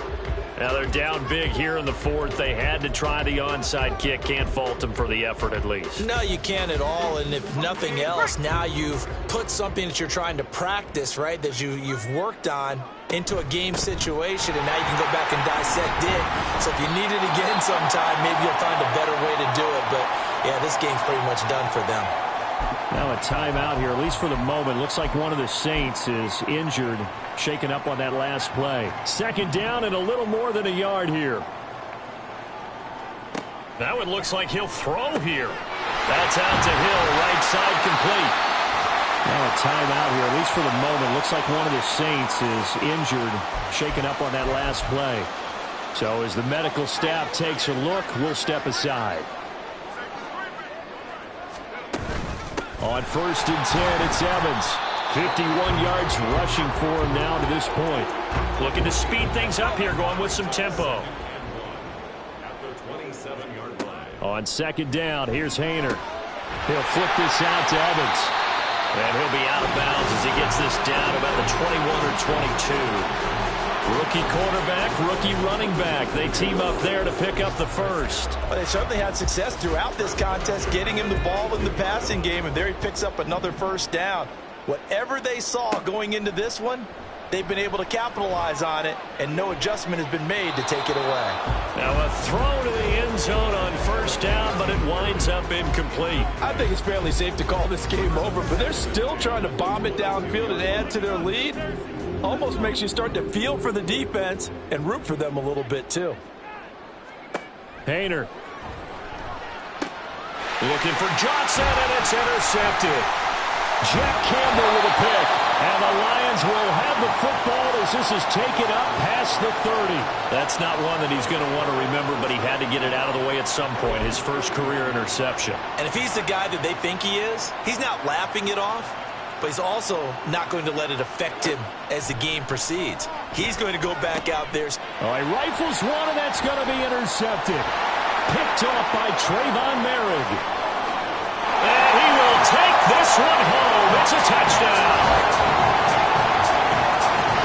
Now they're down big here in the 4th. They had to try the onside kick. Can't fault them for the effort at least. No, you can't at all. And if nothing else, now you've put something that you're trying to practice, right, that you've worked on into a game situation, and now you can go back and dissect it. So if you need it again sometime, maybe you'll find a better way to do it. But, yeah, this game's pretty much done for them. Now a timeout here, at least for the moment. Looks like one of the Saints is injured, shaken up on that last play. 2nd down and a little more than a yard here. That one looks like he'll throw here. That's out to Hill, right side complete. Now a timeout here, at least for the moment. Looks like one of the Saints is injured, shaken up on that last play. So as the medical staff takes a look, we'll step aside. On 1st and 10, it's Evans. 51 yards rushing for him now to this point. Looking to speed things up here, going with some tempo. On 2nd down, here's Hayner. He'll flip this out to Evans. And he'll be out of bounds as he gets this down about the 21 or 22. Rookie quarterback, rookie running back. They team up there to pick up the first. Well, they certainly had success throughout this contest, getting him the ball in the passing game, and there he picks up another first down. Whatever they saw going into this one, they've been able to capitalize on it, and no adjustment has been made to take it away. Now a throw to the end zone on 1st down, but it winds up incomplete. I think it's fairly safe to call this game over, but they're still trying to bomb it downfield and add to their lead. Almost makes you start to feel for the defense and root for them a little bit, too. Hayner. Looking for Johnson, and it's intercepted. Jack Campbell with a pick. And the Lions will have the football as this is taken up past the 30. That's not one that he's going to want to remember, but he had to get it out of the way at some point. His first career interception. And if he's the guy that they think he is, he's not laughing it off, but he's also not going to let it affect him as the game proceeds. He's going to go back out there. All right, rifles one, and that's going to be intercepted. Picked off by Trayvon Merrick. And he will take this one home. It's a touchdown.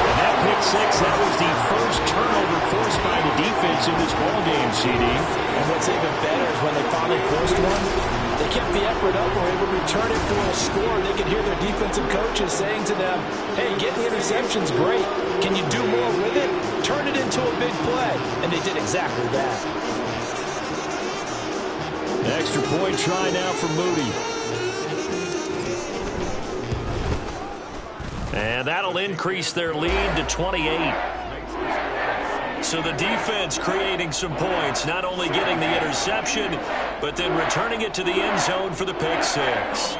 And that pick six, that was the first turnover forced by the defense in this ballgame, CD. And what's even better is when they finally forced one, they kept the effort up, were able to return it for a score. They could hear their defensive coaches saying to them, hey, getting the interception's great. Can you do more with it? Turn it into a big play. And they did exactly that. Extra point try now for Moody. And that'll increase their lead to 28. So the defense creating some points, not only getting the interception, but then returning it to the end zone for the pick six.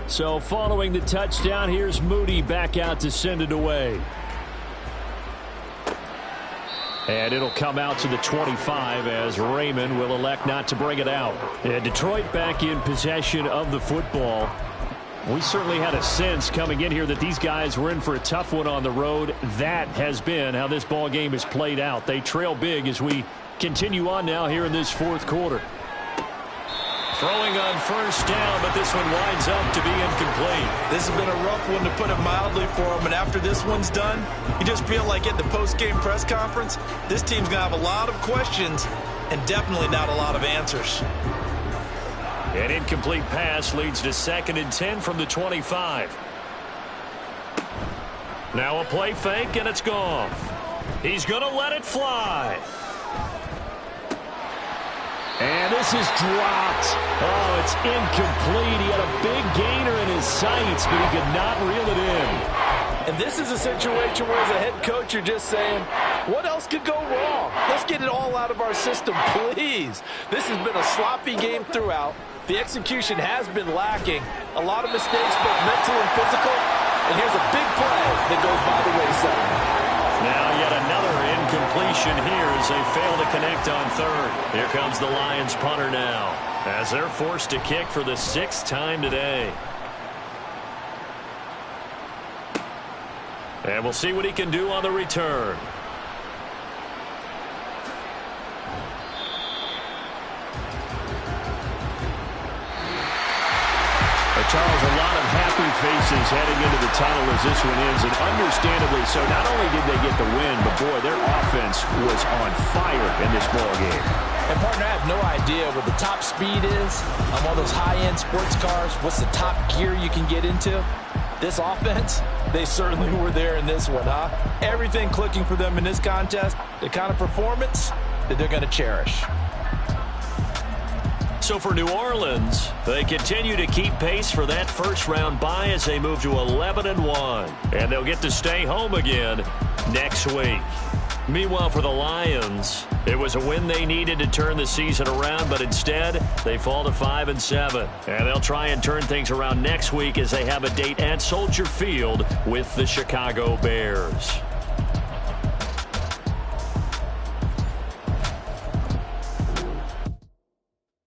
So following the touchdown, here's Moody back out to send it away. And it'll come out to the 25 as Raymond will elect not to bring it out. And Detroit back in possession of the football. We certainly had a sense coming in here that these guys were in for a tough one on the road. That has been how this ball game has played out. They trail big as we continue on now here in this fourth quarter. Throwing on first down, but this one winds up to be incomplete. This has been a rough one, to put it mildly, for him. And after this one's done, you just feel like at the post-game press conference, this team's going to have a lot of questions and definitely not a lot of answers. An incomplete pass leads to 2nd and 10 from the 25. Now a play fake, and it's gone. He's going to let it fly. And this is dropped. Oh, it's incomplete. He had a big gainer in his sights, but he could not reel it in. And this is a situation where, as a head coach, you're just saying, what else could go wrong? Let's get it all out of our system, please. This has been a sloppy game throughout. The execution has been lacking. A lot of mistakes, both mental and physical. And here's a big play that goes by the wayside. Now yet another incompletion here as they fail to connect on third. Here comes the Lions punter now as they're forced to kick for the 6th time today. And we'll see what he can do on the return. Charles, a lot of happy faces heading into the tunnel as this one ends, and understandably so. Not only did they get the win, but boy, their offense was on fire in this ball game. And partner, I have no idea what the top speed is on all those high-end sports cars. What's the top gear you can get into? This offense, they certainly were there in this one, huh? Everything clicking for them in this contest, the kind of performance that they're going to cherish. So for New Orleans, they continue to keep pace for that first-round bye as they move to 11-1. And they'll get to stay home again next week. Meanwhile, for the Lions, it was a win they needed to turn the season around, but instead, they fall to 5-7. And they'll try and turn things around next week as they have a date at Soldier Field with the Chicago Bears.